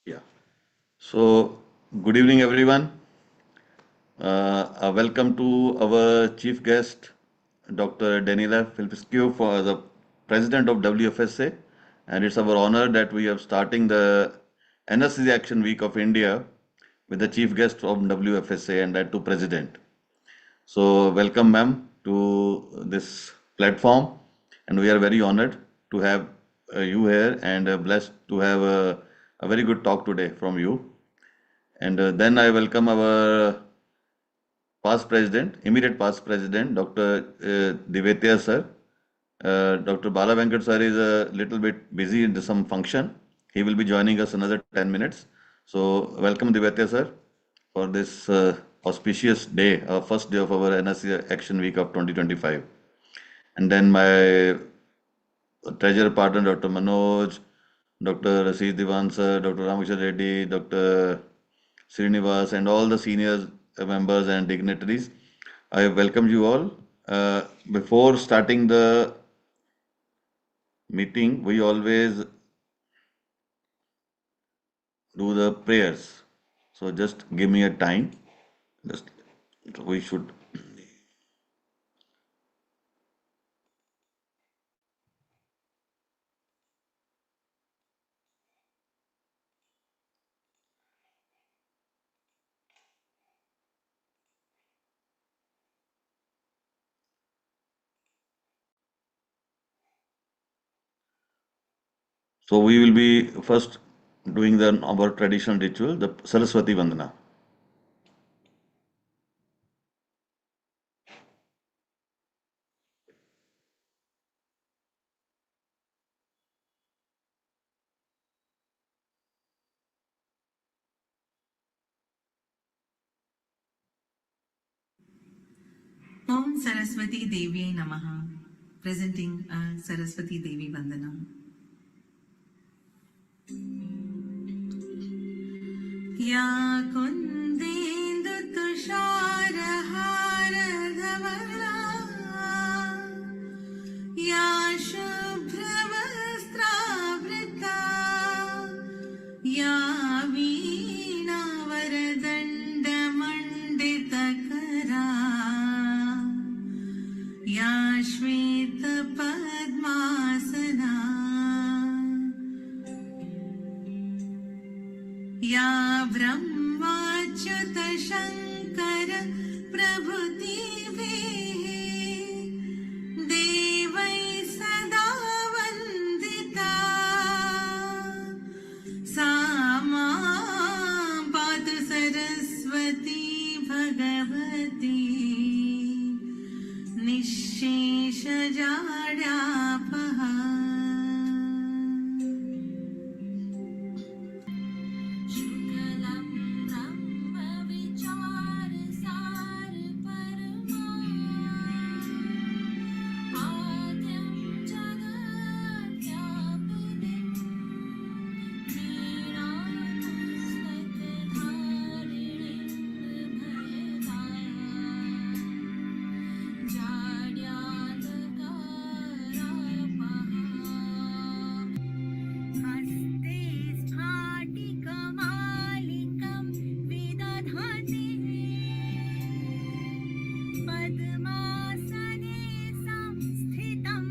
Yeah. So, good evening, everyone. Welcome to our chief guest, Dr. Daniela Filipescu, for the president of WFSA. And it's our honor that we are starting the Anesthesia Action Week of India with the chief guest from WFSA and that to president. So, welcome, ma'am, to this platform. And we are very honored to have you here and blessed to have a very good talk today from you. And then I welcome our past president, immediate past president, Dr. Divetya sir. Dr. Bala Venkat sir is a little bit busy in some function. He will be joining us another 10 minutes. So welcome Divetya sir for this auspicious day, first day of our NSC Action Week of 2025. And then my treasurer partner, Dr. Manoj, Dr. Rashid Diwan sir, Dr. Ramakshar Reddy, Dr. Srinivas, and all the senior members and dignitaries. I welcome you all. Before starting the meeting, we always do the prayers. So just give me a time. Just we should. So we will be first doing our traditional ritual, the Saraswati Vandana. Om Saraswati Devi Namaha, presenting Saraswati Devi Vandanam. Ya Kundendu Tushara Dhavala, Ya Shubhravastra Ya Veena Varadanda Manditakara Ya Shweta Padmasana Ya Brahmachyuta Shankara Prabhuti Devai Sada Vandita Sama Padu Saraswati Bhagavati Nisheshajaryapaha Shukalam Brahma Vichar Sar Parama Adyam Jagat Vyapinim Niramustat Hasti SphatikamalikamVidadhati Padmasane Samsthitam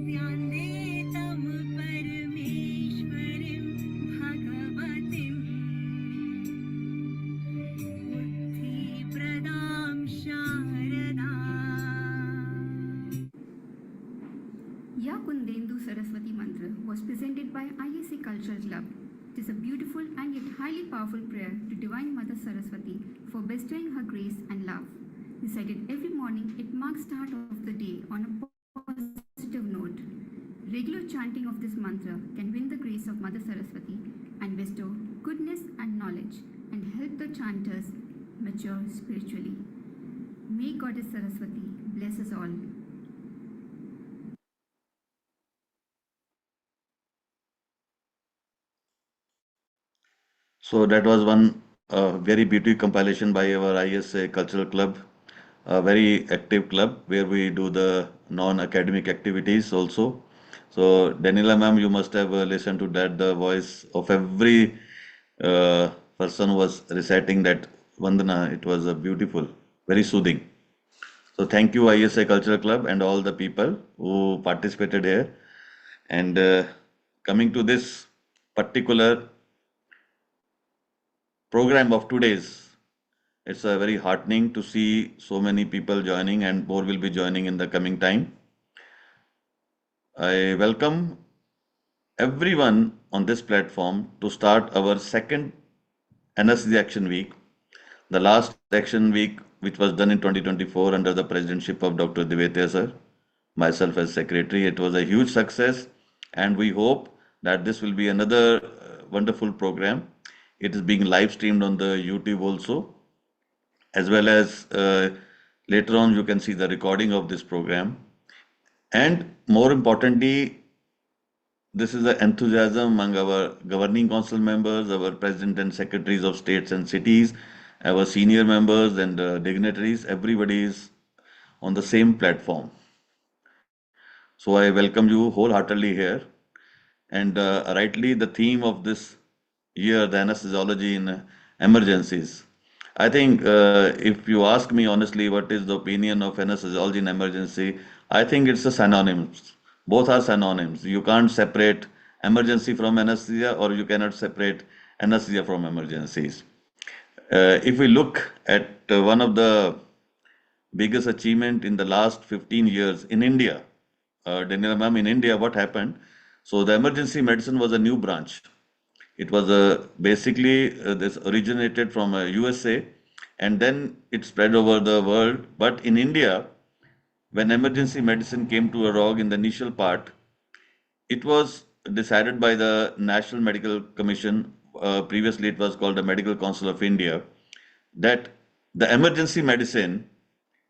Vyandetam Parameshwarim Bhagavatim Buddhi Pradam Sharada Ya Kundendu Saraswati Mantra was presented by ISA Cultural Club. It is a beautiful and yet highly powerful prayer to Divine Mother Saraswati for bestowing her grace and love. Recited every morning, it marks start of the day on a positive note. Regular chanting of this mantra can win the grace of Mother Saraswati and bestow goodness and knowledge and help the chanters mature spiritually. May Goddess Saraswati bless us all. So that was one very beautiful compilation by our ISA Cultural Club, a very active club where we do the non-academic activities also. So, Daniela ma'am, you must have listened to that. The voice of every uh, person was reciting that Vandana. It was beautiful, very soothing. So, thank you, ISA Cultural Club, and all the people who participated here. And coming to this particular program of today's, it's very heartening to see so many people joining, and more will be joining in the coming time. I welcome everyone on this platform to start our second Anesthesia Action Week. The last Action Week, which was done in 2024 under the presidency of Dr. Divetya sir, myself as secretary, it was a huge success, and we hope that this will be another wonderful program. It is being live streamed on the YouTube also, as well as later on you can see the recording of this program. And more importantly, this is the enthusiasm among our governing council members, our president and secretaries of states and cities, our senior members and dignitaries. Everybody is on the same platform. So I welcome you wholeheartedly here. And rightly, the theme of this year, the anesthesiology in emergencies. I think if you ask me honestly, what is the opinion of anesthesiology in emergency? I think it's a synonyms. Both are synonyms. You can't separate emergency from anesthesia, or you cannot separate anesthesia from emergencies. If we look at one of the biggest achievement in the last 15 years in India, Daniela ma'am, in India, what happened? So the emergency medicine was a new branch. It was basically this originated from USA, and then it spread over the world. But in India, when emergency medicine came to a rock in the initial part, it was decided by the National Medical Commission. Previously, it was called the Medical Council of India, that the emergency medicine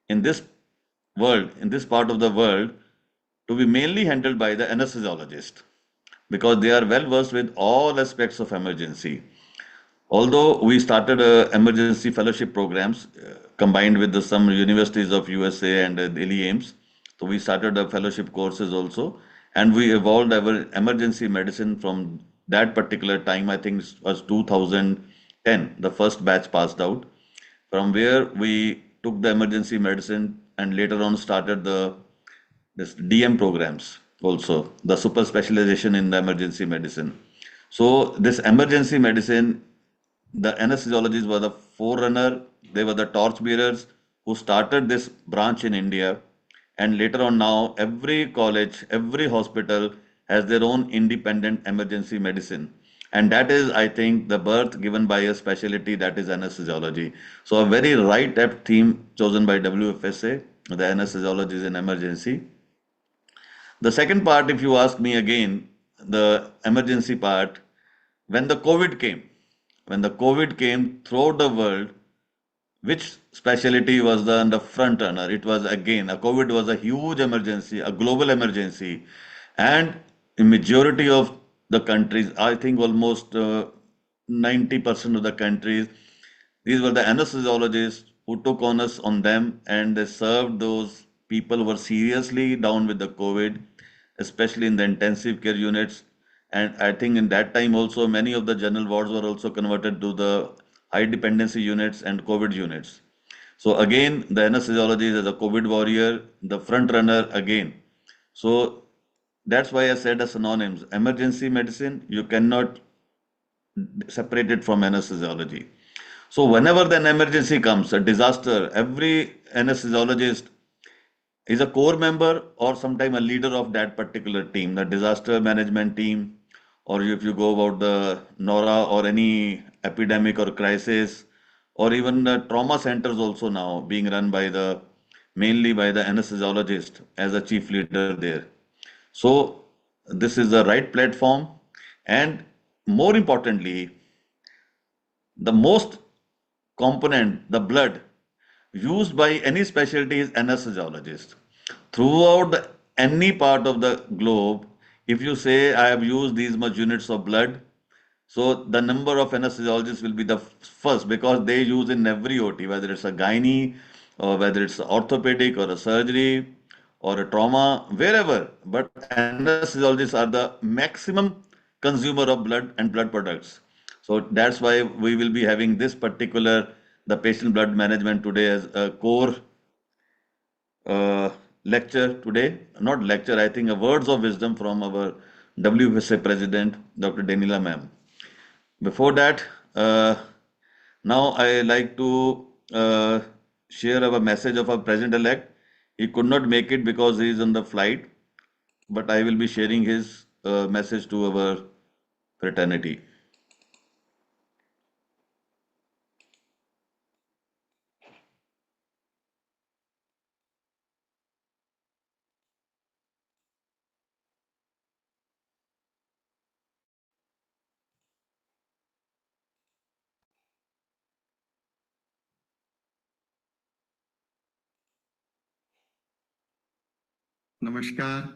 in this world, in this part of the world, to be mainly handled by the anesthesiologist, because they are well versed with all aspects of emergency. Although we started emergency fellowship programs combined with some universities of USA and Delhi AIMS, so we started fellowship courses also, and we evolved our emergency medicine from that particular time. I think it was 2010, the first batch passed out. From where we took the emergency medicine and later on started the this DM programs also, the super specialization in the emergency medicine. So this emergency medicine, the anesthesiologists were the forerunner, they were the torchbearers who started this branch in India. And later on now, every college, every hospital has their own independent emergency medicine. And that is, I think, the birth given by a specialty that is anesthesiology. So a very right apt theme chosen by WFSA, the anesthesiology in emergency. The second part, if you ask me again, the emergency part, when the COVID came, when the COVID came throughout the world, which specialty was the front runner? It was again, a COVID was a huge emergency, a global emergency, and in majority of the countries, I think almost 90% of the countries, these were the anesthesiologists who took onus on them, and they served those people who were seriously down with the COVID, especially in the intensive care units. And I think in that time also many of the general wards were also converted to the high dependency units and COVID units. So again, the anesthesiologist is a COVID warrior, the front runner again. So that's why I said as synonyms, emergency medicine, you cannot separate it from anesthesiology. So whenever an emergency comes, a disaster, every anesthesiologist is a core member or sometime a leader of that particular team, the disaster management team, or if you go about the NORA or any epidemic or crisis, or even the trauma centers also now being run by the mainly by the anesthesiologist as a chief leader there. So this is the right platform, and more importantly, the most component, the blood, used by any specialty is anesthesiologist. Throughout any part of the globe, if you say I have used these much units of blood, so the number of anesthesiologists will be the first, because they use in every OT, whether it's a gynae or whether it's orthopedic or a surgery or a trauma, wherever. But anesthesiologists are the maximum consumer of blood and blood products. So that's why we will be having this particular the patient blood management today as a core uh, lecture today. Not lecture, I think a words of wisdom from our WFSA President, Dr. Danila ma'am. Before that, now I like to share our message of our President-elect. He could not make it because he is on the flight, but I will be sharing his message to our fraternity. Namaskar,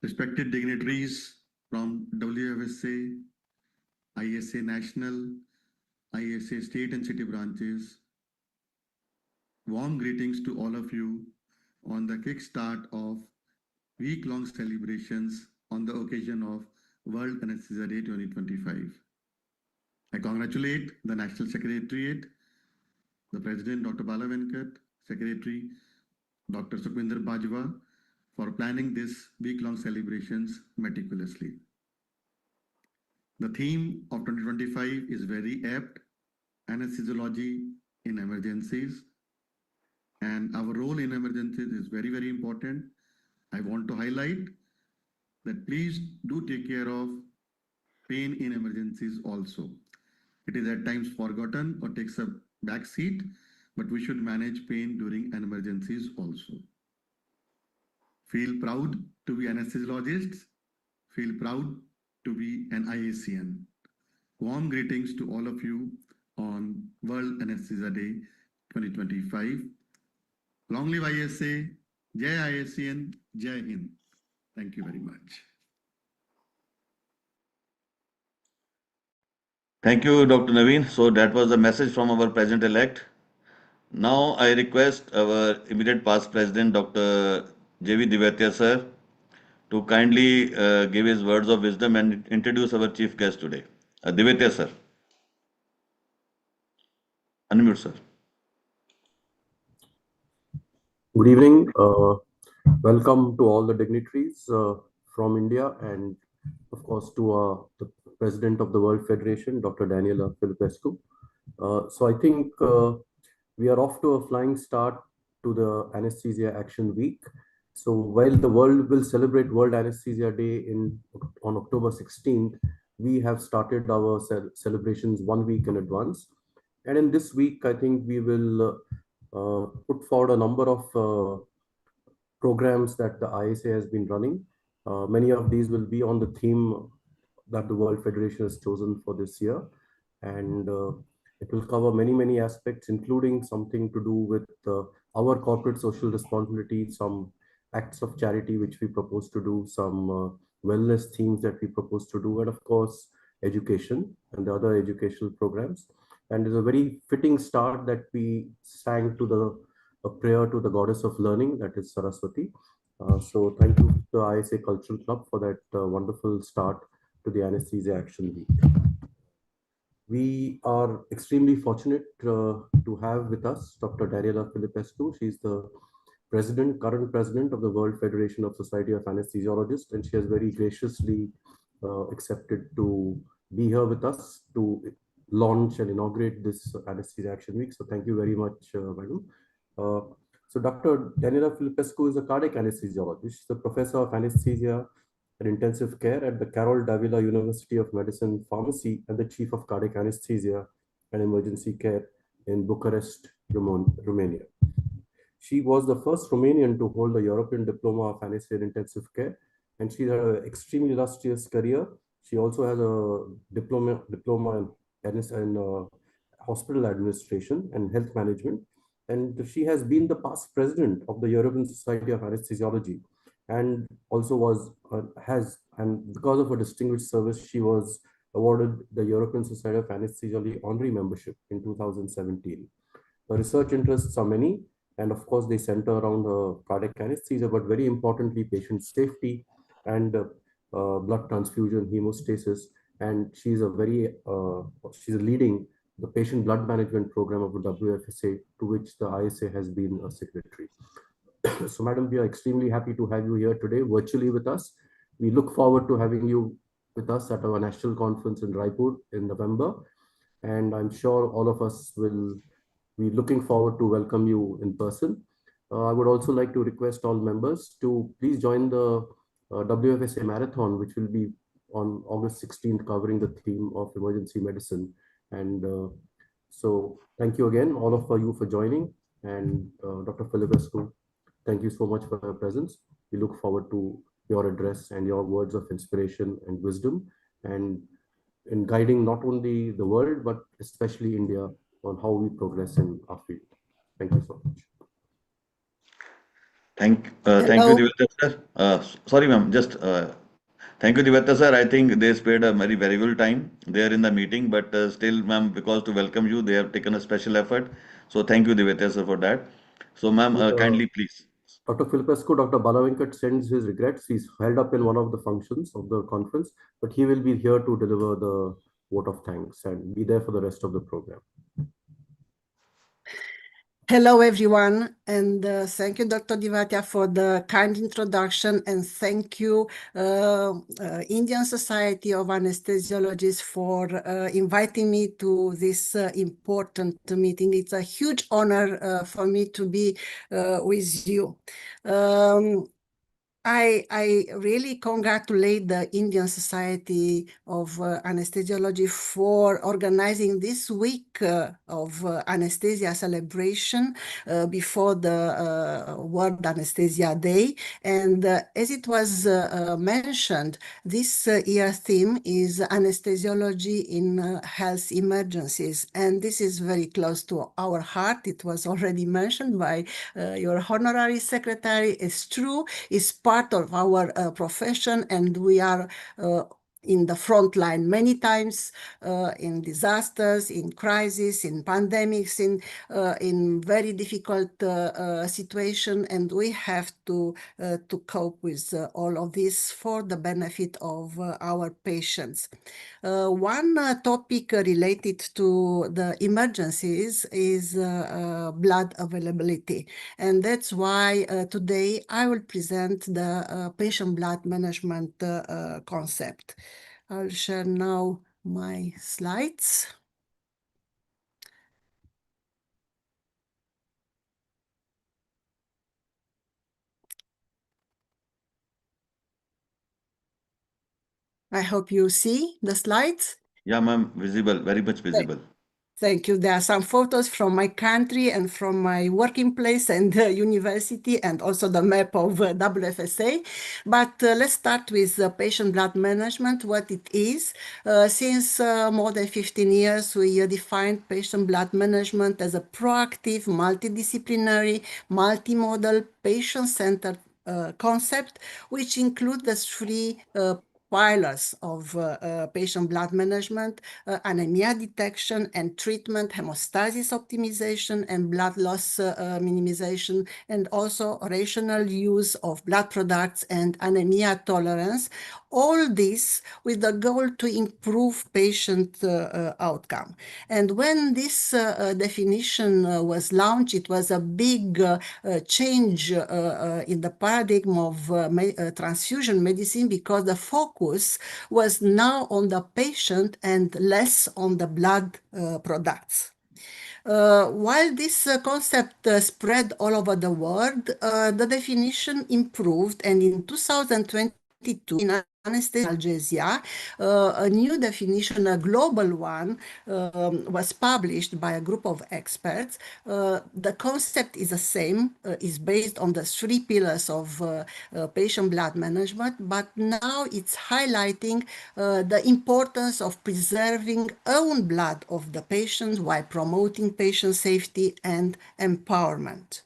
respected dignitaries from WFSA, ISA National, ISA State and City branches. Warm greetings to all of you on the kickstart of week-long celebrations on the occasion of World Anesthesia Day 2025. I congratulate the National Secretariat, the President Dr. Bala Venkat, Secretary Dr. Sukhvinder Bajwa for planning this week-long celebrations meticulously. The theme of 2025 is very apt, anesthesiology in emergencies. And our role in emergencies is very, very important. I want to highlight that please do take care of pain in emergencies also. It is at times forgotten or takes a back seat, but we should manage pain during emergencies also. Feel proud to be anesthesiologists. Feel proud to be an IACN. Warm greetings to all of you on World Anesthesia Day 2025. Long live ISA, Jai IACN, Jai Hind. Thank you very much. Thank you, Dr. Naveen. So that was the message from our President-elect. Now I request our immediate past President, Dr. J.V. Divetya sir, to kindly give his words of wisdom and introduce our chief guest today. Divetya sir, unmute sir. Good evening. Welcome to all the dignitaries from India and, of course, to the President of the World Federation, Dr. Daniela Filipescu. So I think we are off to a flying start to the Anesthesia Action Week. So while the world will celebrate World Anesthesia Day on October 16th, we have started our celebrations 1 week in advance. And in this week, I think we will put forward a number of programs that the ISA has been running. Many of these will be on the theme that the World Federation has chosen for this year. And it will cover many, many aspects, including something to do with our corporate social responsibility, some acts of charity which we propose to do, some wellness themes that we propose to do, and of course, education and the other educational programs. And it's a very fitting start that we sang to a prayer to the goddess of learning, that is Saraswati. So thank you to the ISA Cultural Club for that wonderful start to the Anesthesia Action Week. We are extremely fortunate to have with us Dr. Daniela Filipescu. She's the current president of the World Federation of Society of Anesthesiologists, and she has very graciously accepted to be here with us to launch and inaugurate this Anesthesia Action Week. So thank you very much, madam. So Dr. Daniela Filipescu is a cardiac anesthesiologist. She's a professor of anesthesia and intensive care at the Carol Davila University of Medicine Pharmacy and the chief of cardiac anesthesia and emergency care in Bucharest, Romania. She was the first Romanian to hold a European diploma of anesthesia and intensive care, and she had an extremely illustrious career. She also has a diploma in hospital administration and health management. And she has been the past president of the European Society of Anesthesiology, and also and because of her distinguished service, she was awarded the European Society of Anesthesiology honorary membership in 2017. Her research interests are many, And of course, they center around cardiac anesthesia, but very importantly, patient safety and blood transfusion, hemostasis. And she's leading the patient blood management program of the WFSA, to which the ISA has been a signatory. So, Madam, we are extremely happy to have you here today, virtually with us. We look forward to having you with us at our national conference in Raipur in November. And I'm sure all of us will be looking forward to welcome you in person. I would also like to request all members to please join the WFSA Marathon, which will be on August 16th, covering the theme of emergency medicine. And so thank you again, all of you for joining. And Dr. Filipescu, thank you so much for your presence. We look forward to your address and your words of inspiration and wisdom, and in guiding not only the world, but especially India on how we progress in our field. Thank you so much. Thank you, Hello. Divya sir. Sorry, ma'am. Just thank you, Divya sir. I think they spared a very valuable time there in the meeting, but still, ma'am, because to welcome you, they have taken a special effort. So thank you, Divya sir, for that. So, ma'am, And kindly please. Dr. Filipescu, Dr. Balavenkat sends his regrets. He's held up in one of the functions of the conference, but he will be here to deliver the vote of thanks and be there for the rest of the program. Hello, everyone. And thank you, Dr. Divatia, for the kind introduction. And thank you, Indian Society of Anesthesiologists, for inviting me to this important meeting. It's a huge honor for me to be with you. I really congratulate the Indian Society of Anesthesiology for organizing this week of anesthesia celebration before the World Anesthesia Day. And as it was mentioned, this year's theme is anesthesiology in health emergencies. And this is very close to our heart. It was already mentioned by your honorary secretary. It's true. It's part of our profession, and we are in the front line many times in disasters, in crises, in pandemics, in very difficult situation, and we have to cope with all of this for the benefit of our patients. One topic related to the emergencies is blood availability, and that's why today I will present the patient blood management concept. I'll share now my slides. I hope you see the slides. Yeah, ma'am, visible, very much visible. Thank you. There are some photos from my country and from my working place and the university, and also the map of WFSA. But let's start with patient blood management, what it is. Since more than 15 years, we defined patient blood management as a proactive, multidisciplinary, multimodal, patient-centered concept, which include the three pillars of patient blood management: anemia detection and treatment, hemostasis optimization, and blood loss minimization, and also rational use of blood products and anemia tolerance. All this with the goal to improve patient outcome. And when this definition was launched, it was a big change in the paradigm of transfusion medicine, because the focus was now on the patient and less on the blood products. While this concept spread all over the world, the definition improved, and in 2022, in anesthesia analgesia, a new definition, a global one, was published by a group of experts. The concept is the same, is based on the three pillars of patient blood management, but now it's highlighting the importance of preserving own blood of the patient while promoting patient safety and empowerment.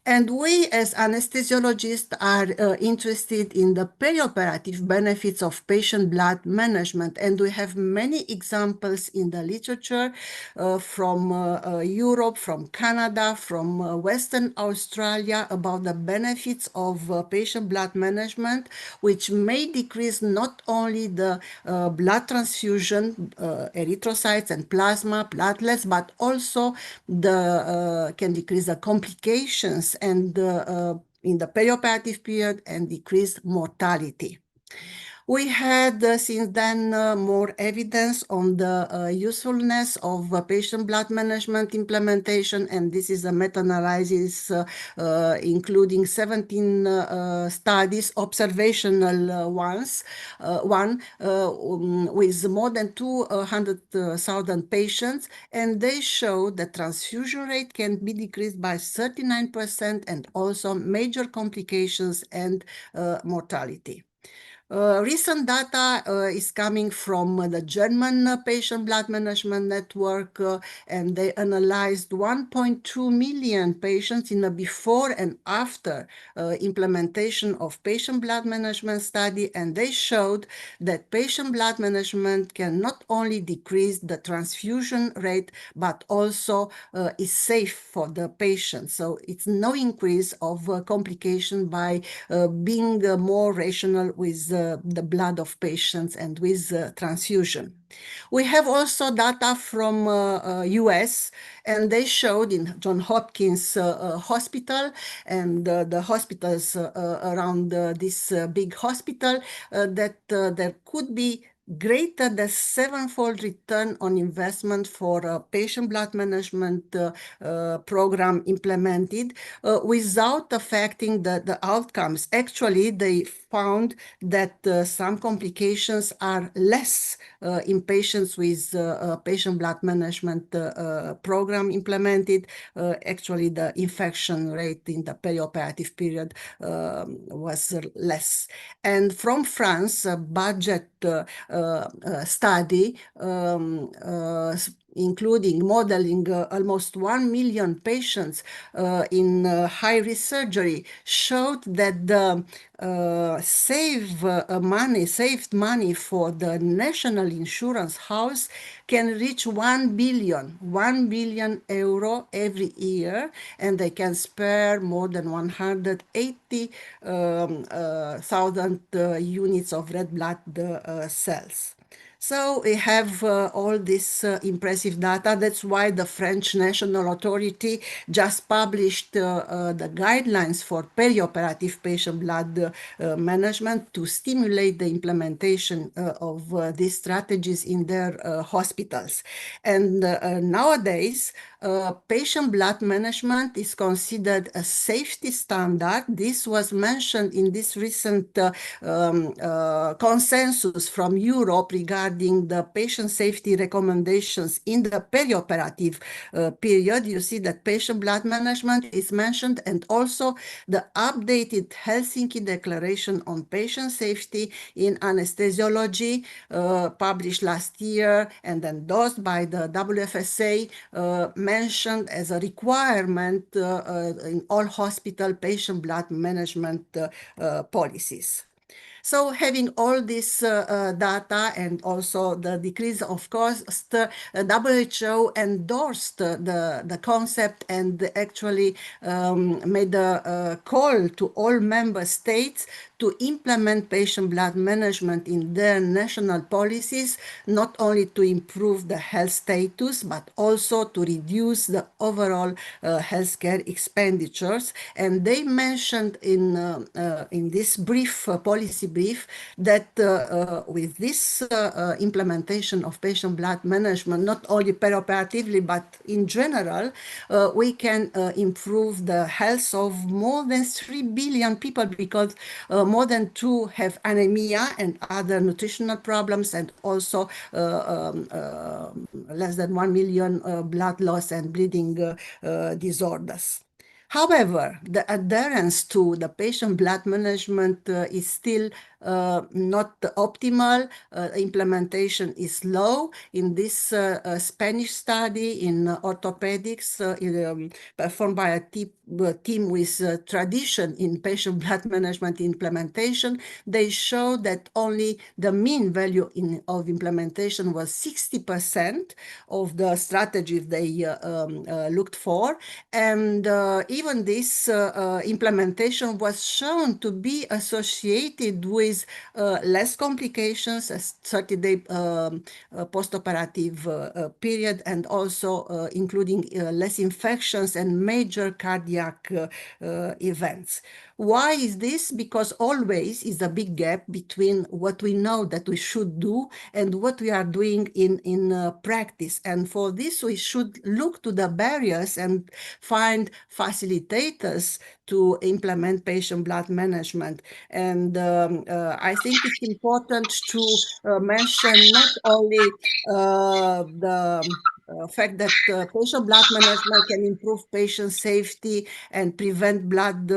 And we, as anesthesiologists, are interested in the perioperative benefits of patient blood management. And we have many examples in the literature from Europe, from Canada, from Western Australia about the benefits of patient blood management, which may decrease not only the blood transfusion, erythrocytes and plasma, platelets, but also the can decrease the complications and in the perioperative period and decrease mortality. We had since then more evidence on the usefulness of patient blood management implementation, and this is a meta-analysis including 17 studies, observational ones, with more than 200,000 patients, and they show that transfusion rate can be decreased by 39% and also major complications and mortality. Recent data is coming from the German Patient Blood Management Network, and they analyzed 1.2 million patients in the before and after implementation of patient blood management study, and they showed that patient blood management can not only decrease the transfusion rate, but also is safe for the patient. So it's no increase of complication by being more rational with the blood of patients and with transfusion. We have also data from US, and they showed in Johns Hopkins Hospital and the hospitals around this big hospital that there could be greater than sevenfold return on investment for a patient blood management program implemented without affecting the outcomes. Actually, they found that some complications are less in patients with patient blood management program implemented. Actually, the infection rate in the perioperative period was less. And from France, a budget study including modeling almost 1 million patients in high-risk surgery, showed that the saved money for the national insurance house can reach 1 billion euro every year, and they can spare more than 180,000 units of red blood cells. So we have all this impressive data. That's why the French National Authority just published the guidelines for perioperative patient blood management to stimulate the implementation of these strategies in their hospitals. And nowadays, patient blood management is considered a safety standard. This was mentioned in this recent consensus from Europe regarding the patient safety recommendations in the perioperative period. You see that patient blood management is mentioned, and also the updated Helsinki Declaration on Patient Safety in Anesthesiology, published last year and endorsed by the WFSA, mentioned as a requirement in all hospital patient blood management policies. So having all this data and also the decrease of cost, WHO endorsed the concept and actually made a call to all member states to implement patient blood management in their national policies, not only to improve the health status, but also to reduce the overall healthcare expenditures. And they mentioned in this brief, policy brief, that with this implementation of patient blood management, not only perioperatively, but in general, we can improve the health of more than 3 billion people, because more than 2 have anemia and other nutritional problems, and also less than 1 million blood loss and bleeding disorders. However, the adherence to the patient blood management is still not optimal. Implementation is low. In this Spanish study in orthopedics performed by a team with tradition in patient blood management implementation, they show that only the mean value of implementation was 60% of the strategies they looked for. And even this implementation was shown to be associated with less complications, a 30-day postoperative period, and also including less infections and major cardiac events. Why is this? Because always is a big gap between what we know that we should do and what we are doing in practice. And for this, we should look to the barriers and find facilitators to implement patient blood management. And I think it's important to mention not only the fact that patient blood management can improve patient safety and prevent blood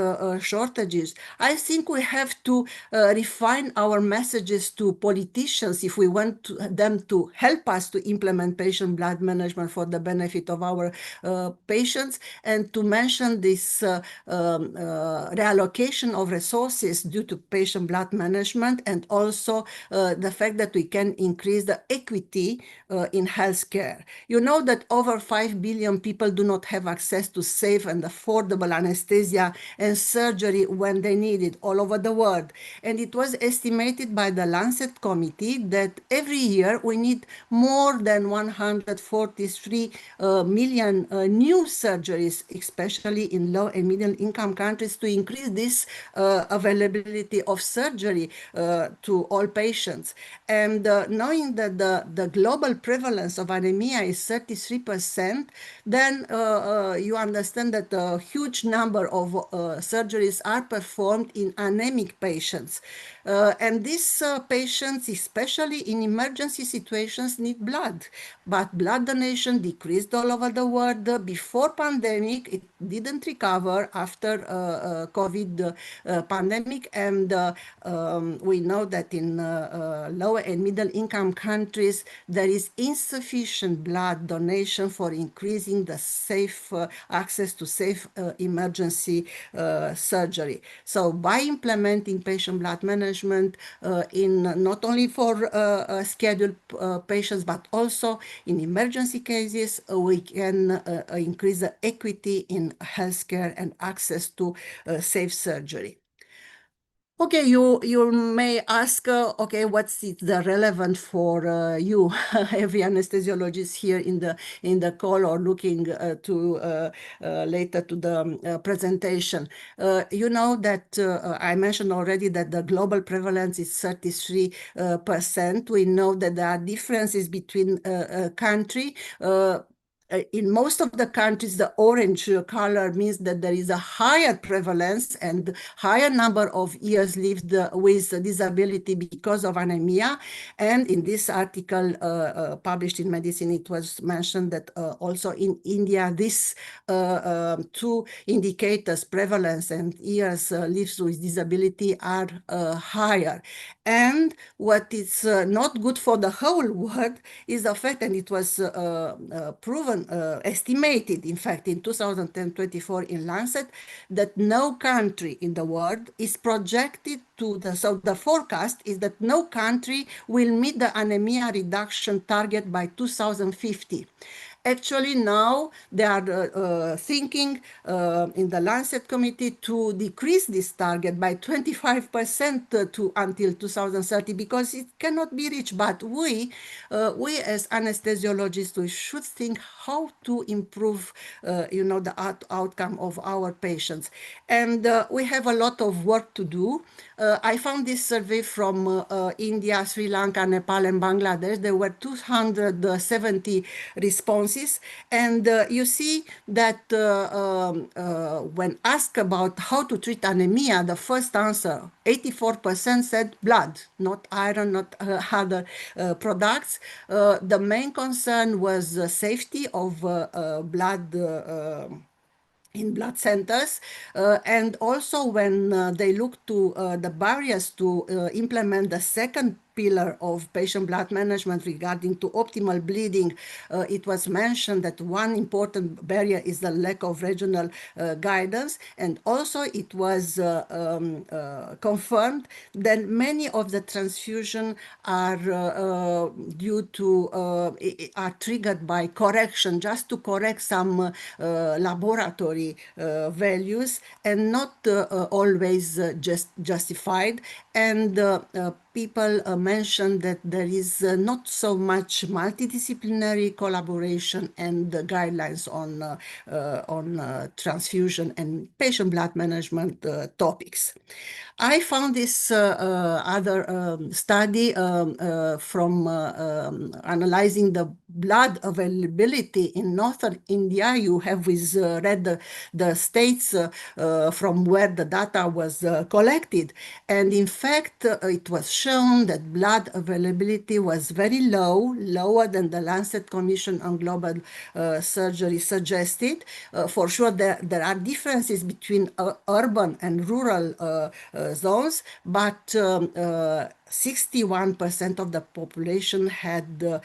shortages. I think we have to refine our messages to politicians if we want them to help us to implement patient blood management for the benefit of our patients, and to mention this reallocation of resources due to patient blood management, and also the fact that we can increase the equity in healthcare. You know that over 5 billion people do not have access to safe and affordable anesthesia and surgery when they need it all over the world. And it was estimated by the Lancet Committee that every year we need more than 143 million new surgeries, especially in low and middle income countries, to increase this availability of surgery to all patients. And knowing that the global prevalence of anemia is 33%, then you understand that a huge number of surgeries are performed in anemic patients. And these patients, especially in emergency situations, need blood. But blood donation decreased all over the world. Before pandemic, it didn't recover after COVID pandemic. And we know that in lower and middle income countries, there is insufficient blood donation for increasing the safe access to safe emergency surgery. So by implementing patient blood management in not only for scheduled patients, but also in emergency cases, we can increase the equity in healthcare and access to safe surgery. Okay, you may ask, okay, what's the relevant for you, every anesthesiologist here in the call or looking to later to the presentation. You know that I mentioned already that the global prevalence is 33%. We know that there are differences between country. In most of the countries, the orange color means that there is a higher prevalence and higher number of years lived with disability because of anemia. And in this article published in Medicine, it was mentioned that also in India, these two indicators, prevalence and years lived with disability, are higher. And what is not good for the whole world is the fact, and it was proven, estimated, in fact, in 2024 in Lancet, that no country in the world is projected to so the forecast is that no country will meet the anemia reduction target by 2050. Actually, now they are thinking in the Lancet Committee to decrease this target by 25% to until 2030, because it cannot be reached. But we as anesthesiologists, we should think how to improve, the outcome of our patients. And we have a lot of work to do. I found this survey from India, Sri Lanka, Nepal, and Bangladesh. There were 270 responses. And you see that when asked about how to treat anemia, the first answer, 84% said blood, not iron, not other products. The main concern was safety of blood in blood centers, and also when they look to the barriers to implement the second pillar of patient blood management regarding to optimal bleeding, it was mentioned that one important barrier is the lack of regional guidance, and also it was confirmed that many of the transfusion are due to are triggered by correction, just to correct some laboratory values, and not always just justified. And people mentioned that there is not so much multidisciplinary collaboration and guidelines on transfusion and patient blood management topics. I found this other study from analyzing the blood availability in northern India. You have read the states from where the data was collected. And in fact, it was shown that blood availability was very low, lower than the Lancet Commission on Global Surgery suggested. For sure, there are differences between urban and rural zones, but 61% of the population had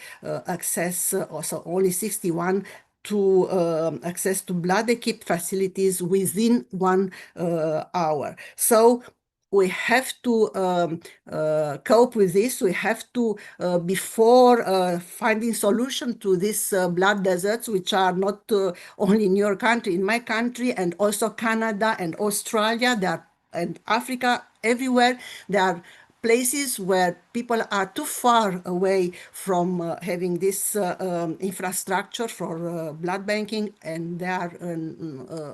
access, also only 61, to access to blood-equipped facilities within 1 hour. So we have to cope with this. We have to, before finding solution to these blood deserts, which are not only in your country, in my country, and also Canada and Australia, and Africa, everywhere, there are places where people are too far away from having this infrastructure for blood banking, and their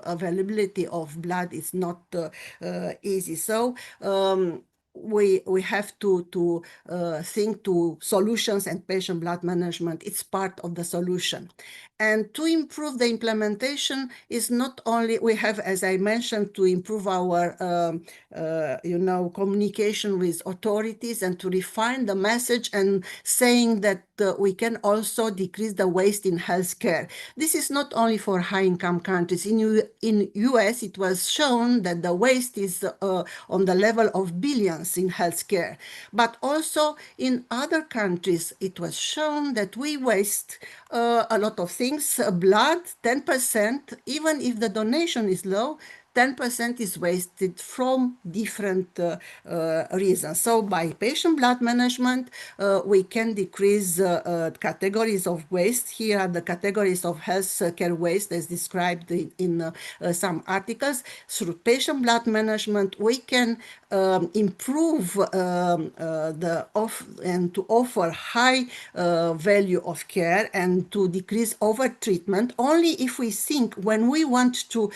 availability of blood is not easy. So we have to think to solutions, and patient blood management, it's part of the solution. And to improve the implementation is not only, we have, as I mentioned, to improve our communication with authorities and to refine the message, and saying that we can also decrease the waste in healthcare. This is not only for high-income countries. In US, it was shown that the waste is on the level of billions in healthcare. But also in other countries, it was shown that we waste a lot of things. Blood, 10%, even if the donation is low, 10% is wasted from different reasons. So by patient blood management, we can decrease categories of waste. Here are the categories of healthcare waste as described in some articles. Through patient blood management, we can improve and to offer high value of care, and to decrease over-treatment, only if we think, when we want to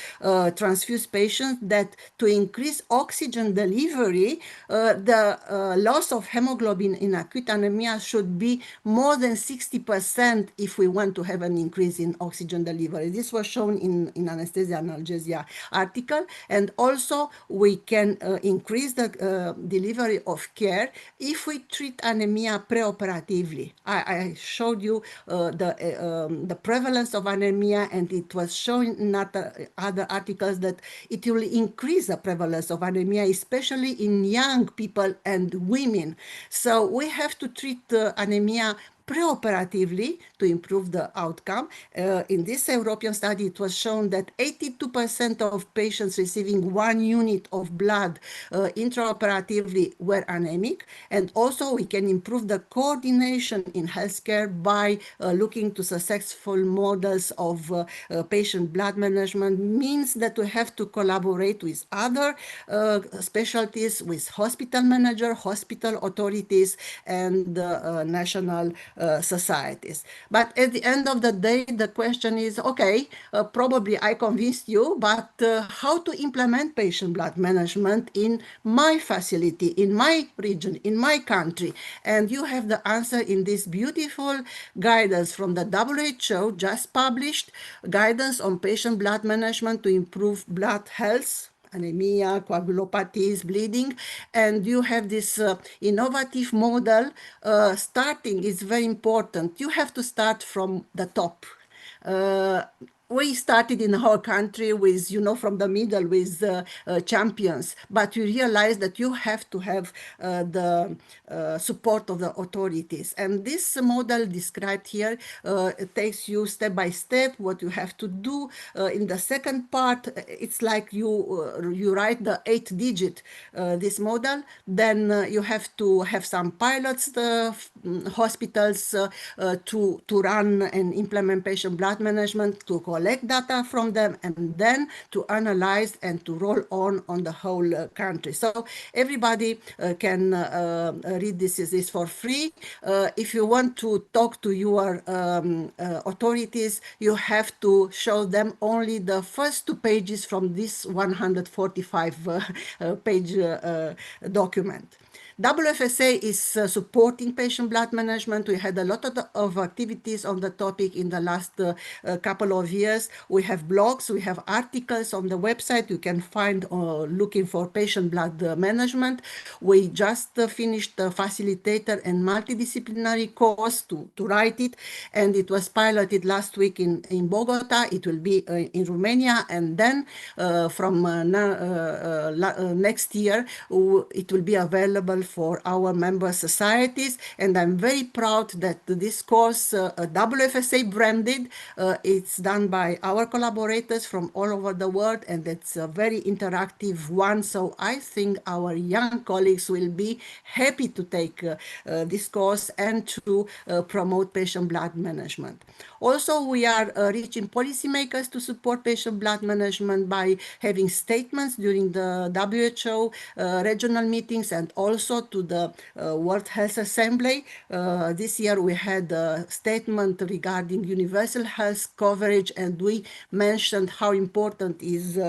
transfuse patients, that to increase oxygen delivery, the loss of hemoglobin in acute anemia should be more than 60% if we want to have an increase in oxygen delivery. This was shown in Anaesthesia and Analgesia article. And also we can increase the delivery of care if we treat anemia preoperatively. I showed you the prevalence of anemia, and it was shown in other articles that it will increase the prevalence of anemia, especially in young people and women. So we have to treat anemia preoperatively to improve the outcome. In this European study, it was shown that 82% of patients receiving 1 unit of blood intraoperatively were anemic. And also we can improve the coordination in healthcare by looking to successful models of patient blood management. Means that we have to collaborate with other specialties, with hospital manager, hospital authorities, and national societies. But at the end of the day, the question is, okay, probably I convinced you, but how to implement patient blood management in my facility, in my region, in my country? And you have the answer in this beautiful guidance from the WHO, just published, guidance on patient blood management to improve blood health, anemia, coagulopathies, bleeding. And you have this innovative model. Starting is very important. You have to start from the top. we started in our country with, from the middle with champions, but we realized that you have to have the support of the authorities. And this model described here it takes you step by step what you have to do. In the second part, it's like you write the 8-digit this model. Then you have to have some pilots, the hospitals to run and implement patient blood management, to collect data from them, and then to analyze and to roll on the whole country. So everybody can read this for free. If you want to talk to your authorities, you have to show them only the first 2 pages from this 145 page document. WFSA is supporting patient blood management. We had a lot of activities on the topic in the last couple of years. We have blogs, we have articles on the website you can find looking for patient blood management. We just finished the facilitator and multidisciplinary course to write it, and it was piloted last week in Bogota. It will be in Romania, and then from next year it will be available for our member societies. And I'm very proud that this course, WFSA branded, it's done by our collaborators from all over the world, and it's a very interactive one. So I think our young colleagues will be happy to take this course and to promote patient blood management. Also, we are reaching policymakers to support patient blood management by having statements during the WHO regional meetings and also to the World Health Assembly. This year we had a statement regarding universal health coverage, and we mentioned how important is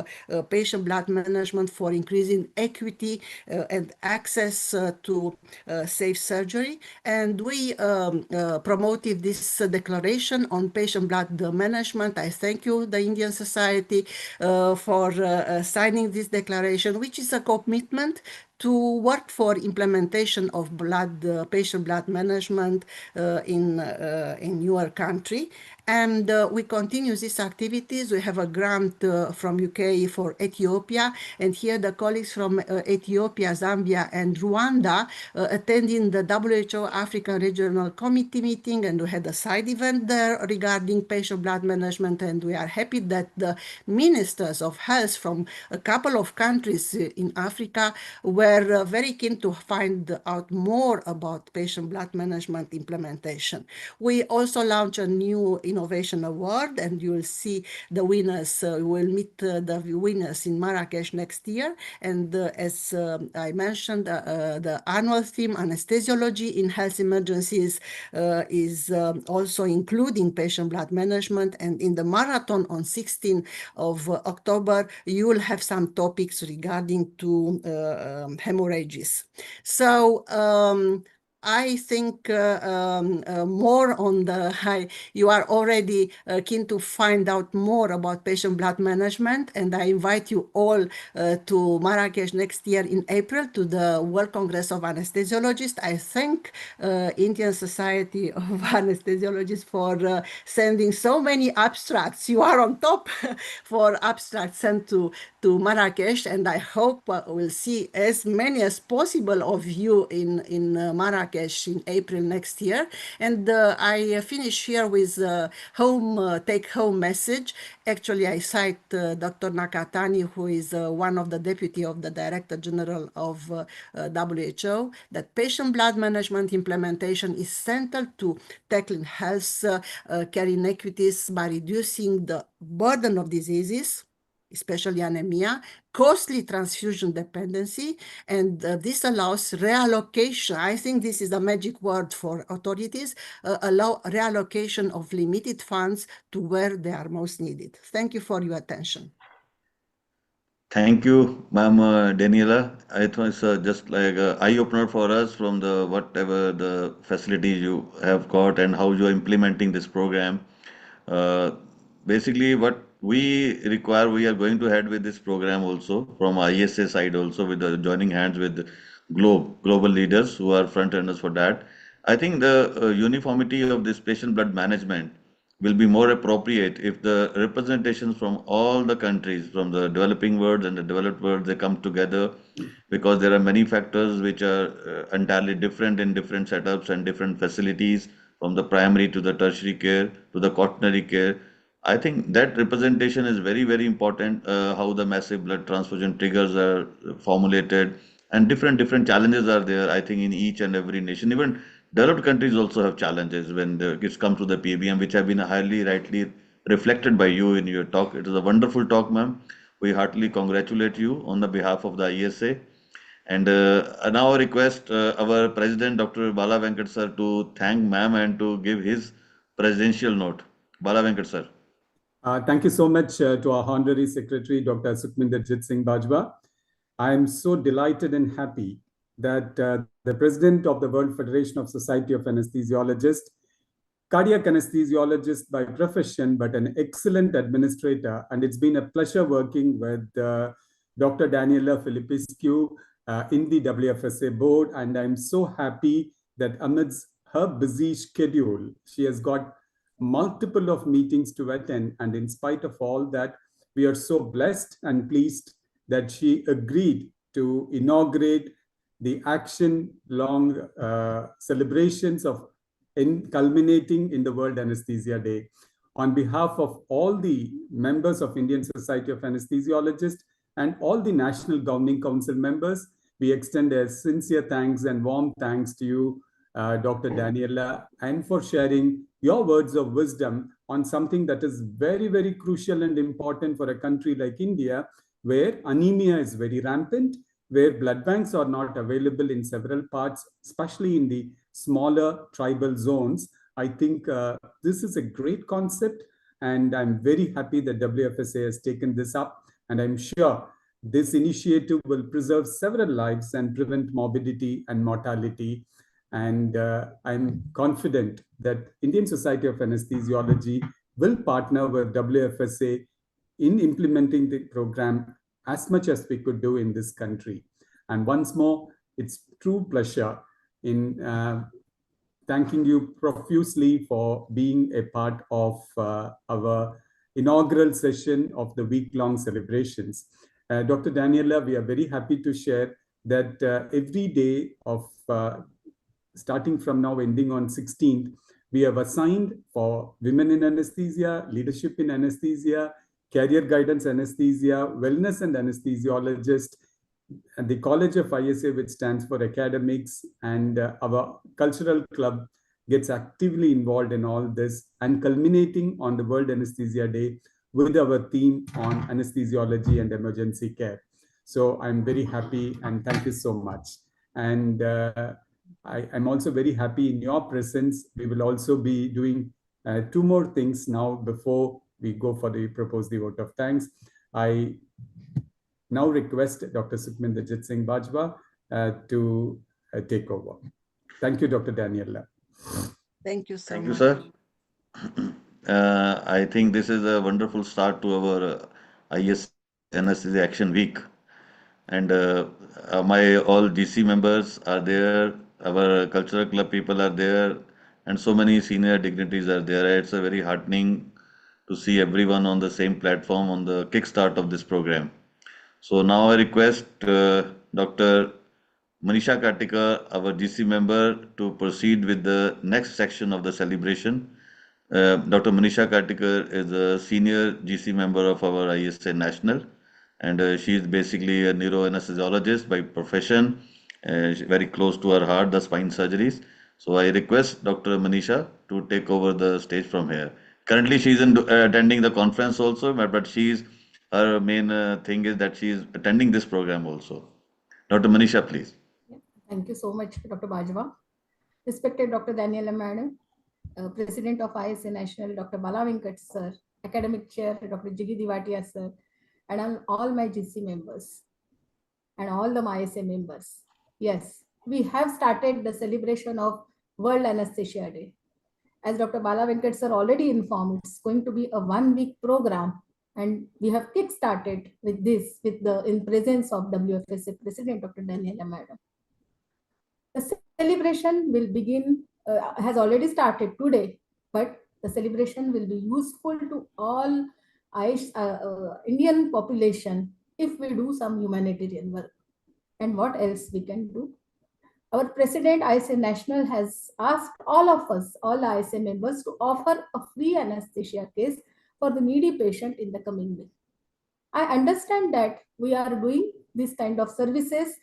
patient blood management for increasing equity and access to safe surgery. And we promoted this declaration on patient blood management. I thank you, the Indian Society, for signing this declaration, which is a commitment to work for implementation of patient blood management in your country. And we continue these activities. We have a grant from UK for Ethiopia, and here the colleagues from Ethiopia, Zambia, and Rwanda attending the WHO African Regional Committee meeting, and we had a side event there regarding patient blood management. And we are happy that the ministers of health from a couple of countries in Africa were very keen to find out more about patient blood management implementation. We also launched a new Innovation Award, and you will see the winners. We'll meet the winners in Marrakesh next year. And as I mentioned, the annual theme, anesthesiology in health emergencies, is also including patient blood management. And in the marathon on 16th of October, you will have some topics regarding to hemorrhages. So I think more on you are already keen to find out more about patient blood management, and I invite you all to Marrakesh next year in April to the World Congress of Anesthesiologists. I thank Indian Society of Anesthesiologists for sending so many abstracts. You are on top for abstracts sent to Marrakesh, and I hope we'll see as many as possible of you in Marrakesh in April next year. And I finish here with a take-home message. Actually, I cite Dr. Nakatani, who is one of the deputy of the Director General of WHO, that patient blood management implementation is central to tackling health care inequities by reducing the burden of diseases, especially anemia, costly transfusion dependency, and this allows reallocation. I think this is the magic word for authorities, allow reallocation of limited funds to where they are most needed. Thank you for your attention. Thank you, Ma'am Daniela. I thought it's just like an eye opener for us from the whatever the facilities you have got and how you are implementing this program. Uh, Basically, what we require, we are going to head with this program also from ISA side also with the joining hands with global leaders who are front runners for that. I think the uniformity of this patient blood management will be more appropriate if the representations from all the countries, from the developing world and the developed world, they come together, because there are many factors which are entirely different in different setups and different facilities, from the primary to the tertiary care to the quaternary care. I think that representation is very, very important. How the massive blood transfusion triggers are formulated, and different challenges are there. I think in each and every nation, even developed countries also have challenges when it comes to the PBM, which have been highly rightly reflected by you in your talk. It is a wonderful talk, ma'am. We heartily congratulate you on the behalf of the ISA. And now I request our President, Dr. Bala Venkat sir, to thank ma'am and to give his presidential note. Bala Venkat sir. Thank you so much to our Honorary Secretary, Dr. Sukhminder Jit Singh Bajwa. I am so delighted and happy that the President of the World Federation of Society of Anesthesiologists, cardiac anesthesiologist by profession, but an excellent administrator, and it's been a pleasure working with Dr. Daniela Filipescu in the WFSA board, and I'm so happy that amidst her busy schedule, she has got multiple of meetings to attend, and in spite of all that, we are so blessed and pleased that she agreed to inaugurate the action-long celebrations of culminating in the World Anesthesia Day. On behalf of all the members of Indian Society of Anesthesiologists and all the National Governing Council members, we extend a sincere thanks and warm thanks to you, Dr. Daniela, and for sharing your words of wisdom on something that is very, very crucial and important for a country like India, where anemia is very rampant, where blood banks are not available in several parts, especially in the smaller tribal zones. I think this is a great concept, and I'm very happy that WFSA has taken this up, and I'm sure this initiative will preserve several lives and prevent morbidity and mortality. And I'm confident that Indian Society of Anesthesiology will partner with WFSA in implementing the program as much as we could do in this country. And once more, it's true pleasure in thanking you profusely for being a part of our inaugural session of the week-long celebrations. Dr. Daniela, we are very happy to share that every day of starting from now, ending on 16th, we have assigned for women in anesthesia, leadership in anesthesia, career guidance anesthesia, wellness and anesthesiologist, and the College of ISA, which stands for academics, and our cultural club gets actively involved in all this, and culminating on the World Anesthesia Day with our theme on anesthesiology and emergency care. So I'm very happy, and thank you so much. And I'm also very happy in your presence. We will also be doing two more things now before we go for the proposed vote of thanks. I now request Dr. Sukhminder Jit Singh Bajwa to take over. Thank you, Dr. Daniela. Thank you so Thank much. you, sir. I think this is a wonderful start to our IS Anesthesia Action Week. And my all GC members are there, our cultural club people are there, and so many senior dignitaries are there. It's a very heartening to see everyone on the same platform on the kickstart of this program. So now I request Dr. Manisha Kartika, our GC member, to proceed with the next section of the celebration. Dr. Manisha Kartika is a senior GC member of our ISA National, and she is basically a neuroanesthesiologist by profession, very close to her heart, the spine surgeries. So I request Dr. Manisha to take over the stage from here. Currently, she is attending the conference also, but her main thing is that she is attending this program also. Dr. Manisha, please. Thank you so much, Dr. Bajwa. Respected Dr. Daniela Madam, President of ISA National, Dr. Bala Venkat sir, Academic Chair, Dr. Jiggy Diwatiya sir, and all my GC members, and all the ISA members. Yes, we have started the celebration of World Anesthesia Day. As Dr. Bala Venkat sir already informed, it's going to be a 1-week program, and we have kick-started with this, in presence of WFSA President Dr. Daniela Madam. The celebration will begin, has already started today, but The celebration will be useful to all Indian population if we do some humanitarian work. And what else we can do? Our president, ISA National, has asked all of us, all ISA members, to offer a free anesthesia case for the needy patient in the coming week. I understand that we are doing this kind of services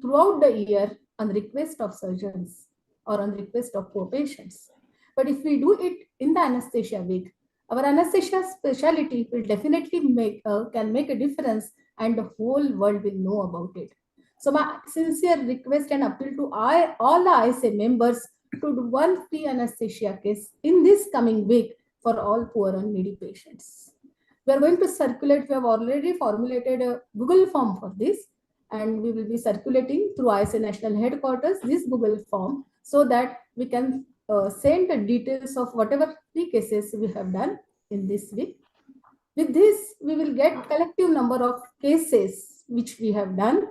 throughout the year on request of surgeons or on request of poor patients. But if we do it in the anesthesia week, our anesthesia specialty will definitely can make a difference, and the whole world will know about it. So my sincere request and appeal to all the ISA members to do one free anesthesia case in this coming week for all poor and needy patients. We are going to circulate, we have already formulated a Google form for this, and we will be circulating through ISA National Headquarters this Google form so that we can send the details of whatever free cases we have done in this week. With this, we will get collective number of cases which we have done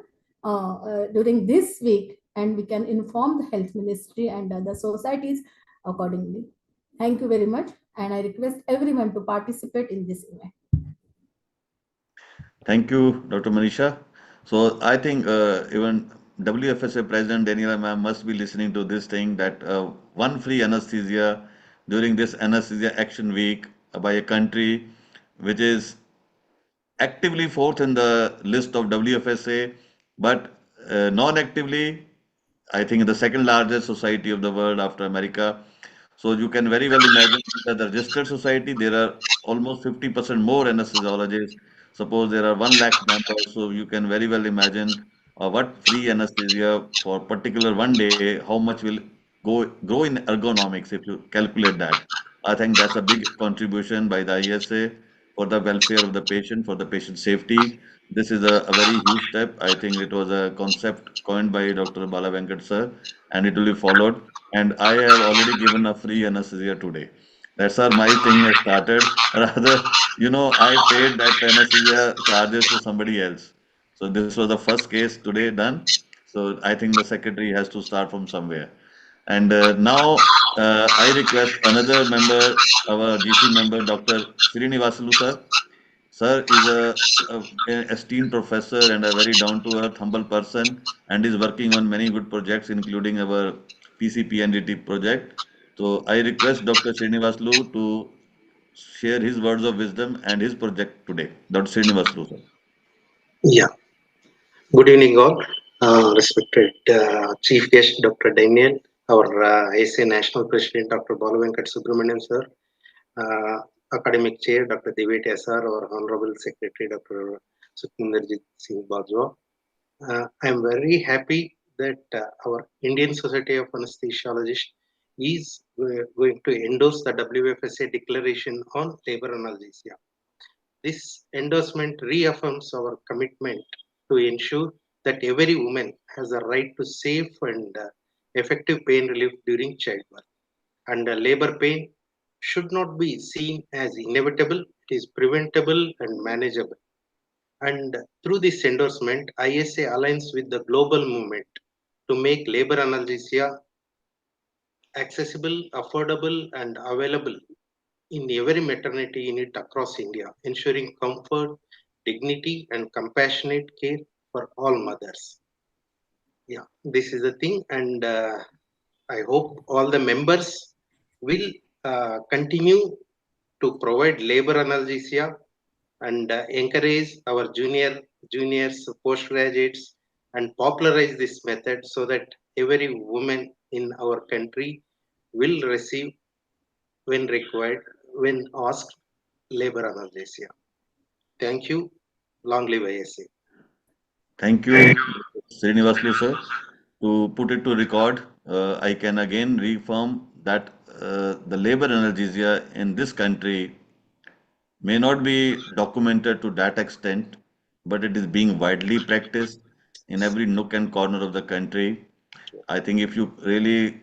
during this week, and we can inform the health ministry and other societies accordingly. Thank you very much, and I request everyone to participate in this event. Thank you, Dr. Manisha. So I think even WFSA President Daniela ma'am must be listening to this thing that one free anesthesia during this anesthesia action week by a country which is actively fourth in the list of WFSA, but non-actively, I think the second largest society of the world after America. So you can very well imagine that the registered society, there are almost 50% more anesthesiologists. Suppose there are 1 lakh members, so you can very well imagine what free anesthesia for particular one day, how much will grow in ergonomics if you calculate that. I think that's a big contribution by the ISA for the welfare of the patient, for the patient safety. This is a very huge step. I think it was a concept coined by Dr. Bala Venkat sir, and it will be followed. And I have already given a free anesthesia today. That's how my thing has started. Rather, I paid that anesthesia charges to somebody else. So this was the first case today done. So I think the secretary has to start from somewhere. And now I request another member, our GC member, Dr. Srinivasalu sir. Sir is a esteemed professor and a very down-to-earth, humble person, and is working on many good projects, including our PCPNDT project. So I request Dr. Srinivaslu to share his words of wisdom and his project today. Dr. Srinivaslu, sir. Yeah, good evening all. Respected Chief Guest Dr. Daniel, our ISA National President Dr. Baluvenkat Subramanian sir, Academic Chair Dr. Devetia sir, our Honorable Secretary Dr. Sukhminderjit Singh Bajwa. I am very happy that our Indian Society of Anesthesiologists is going to endorse the WFSA declaration on labor analgesia. This endorsement reaffirms our commitment to ensure that every woman has a right to safe and effective pain relief during childbirth. And labor pain should not be seen as inevitable, it is preventable and manageable. And through this endorsement, ISA aligns with the global movement to make labor analgesia accessible, affordable, and available in every maternity unit across India, ensuring comfort, dignity, and compassionate care for all mothers. Yeah, this is the thing, and I hope all the members will continue to provide labor analgesia and encourage our juniors, postgraduates, and popularize this method so that every woman in our country will receive when required, when asked, labor analgesia. Thank you. Long live ISA. Thank you, Srinivaslu, sir. To put it to record, I can again reaffirm that the labor analgesia in this country may not be documented to that extent, but it is being widely practiced in every nook and corner of the country. I think if you really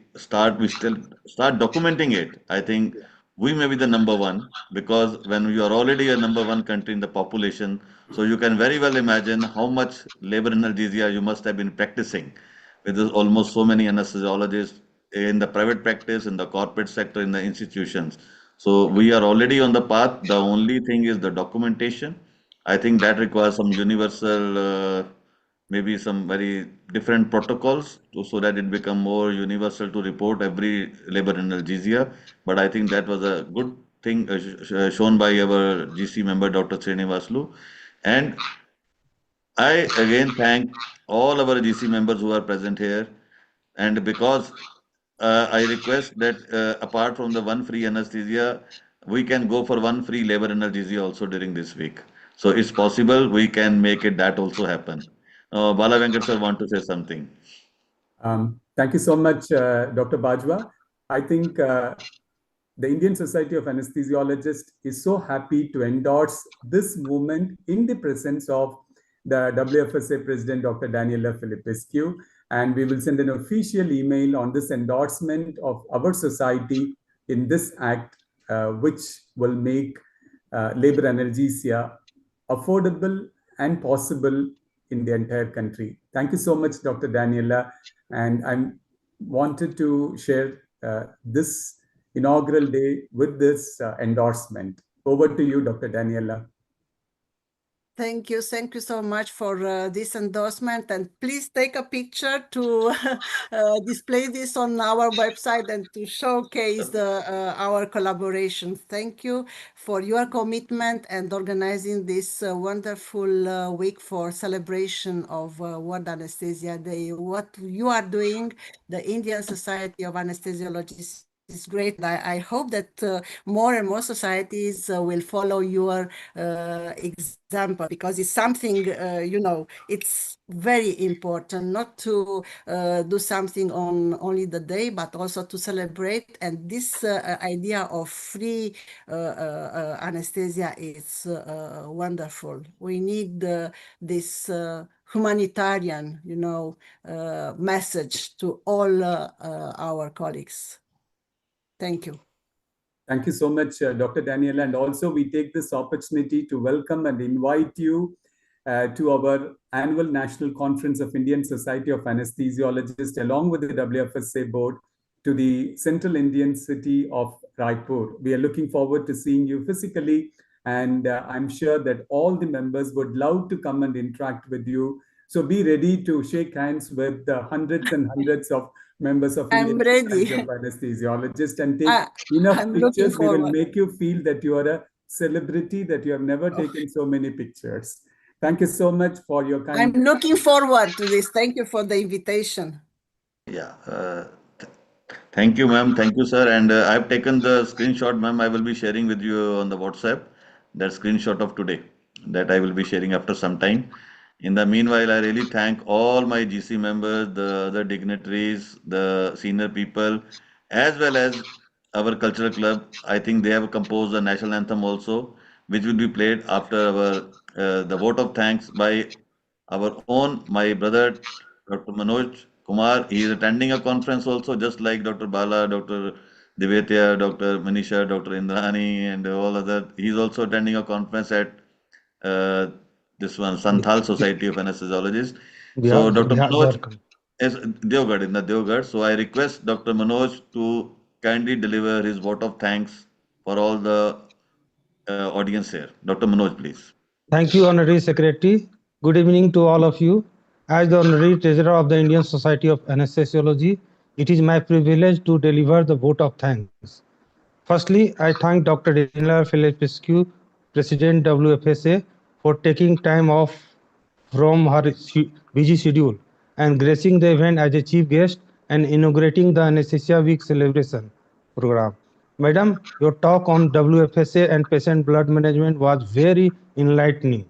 we still start documenting it. I think we may be the number one because when you are already a number one country in the population, so you can very well imagine how much labor analgesia you must have been practicing. With almost so many anesthesiologists in the private practice, in the corporate sector, in the institutions. So we are already on the path. The only thing is the documentation. I think that requires some universal, maybe some very different protocols so that it become more universal to report every labor analgesia. But I think that was a good thing shown by our GC member, Dr. Srinivaslu. And I again thank all our GC members who are present here. And because I request that apart from the one free anesthesia, we can go for one free labor anesthesia also during this week. So it's possible we can make it that also happen. Bala Venkat sir want to say something. Thank you so much, Dr. Bajwa. I think the Indian Society of Anesthesiologists is so happy to endorse this movement in the presence of the WFSA President, Dr. Daniela Filipescu. And we will send an official email on this endorsement of our society in this act, which will make labor analgesia affordable and possible in the entire country. Thank you so much, Dr. Daniela. And I wanted to share this inaugural day with this endorsement. Over to you, Dr. Daniela. Thank you so much for this endorsement, and please take a picture to display this on our website and to showcase our collaboration. Thank you for your commitment and organizing this wonderful week for celebration of World Anesthesia Day. What you are doing, the Indian Society of Anesthesiologists, is great. I hope that more and more societies will follow your example, because it's something, it's very important not to do something on only the day, but also to celebrate. And this idea of free anesthesia is wonderful. We need this humanitarian, message to all our colleagues. Thank you. Thank you so much, Dr. Daniela. And also we take this opportunity to welcome and invite you to our annual National Conference of Indian Society of Anesthesiologists, along with the WFSA board, to the central Indian city of Raipur. We are looking forward to seeing you physically, and I'm sure that all the members would love to come and interact with you. So be ready to shake hands with hundreds and hundreds of members of I'm Indian ready. Society of Anesthesiologists, and take enough I'm looking pictures. We will forward. make you feel that you are a celebrity, that you have never taken so many pictures. Thank you so much for your kind. I'm looking forward to this. Thank you for the invitation. Yeah. Thank you, ma'am. Thank you, sir. And I've taken the screenshot, ma'am. I will be sharing with you on the WhatsApp, that screenshot of today that I will be sharing after some time. In the meanwhile, I really thank all my GC members, the other dignitaries, the senior people, as well as our cultural club. I think they have composed the national anthem also, which will be played after our the vote of thanks by our own, my brother, Dr. Manoj Kumar. He is attending a conference also, just like Dr. Bala, Dr. Divetya, Dr. Manisha, Dr. Indrani, and all other. He is also attending a conference at uh, this one, Santhal Society of Anesthesiologists. So Dr. Manoj is Devgarh, in the Devgarh. So I request Dr. Manoj to kindly deliver his vote of thanks for all the audience here. Dr. Manoj, please. Thank you, Honorary Secretary. Good evening to all of you. As the Honorary Treasurer of the Indian Society of Anesthesiology, it is my privilege to deliver the vote of thanks. Firstly, I thank Dr. Daniela Filipescu, President WFSA, for taking time off from her busy schedule and gracing the event as a chief guest and inaugurating the Anesthesia Week celebration program. Madam, your talk on WFSA and patient blood management was very enlightening.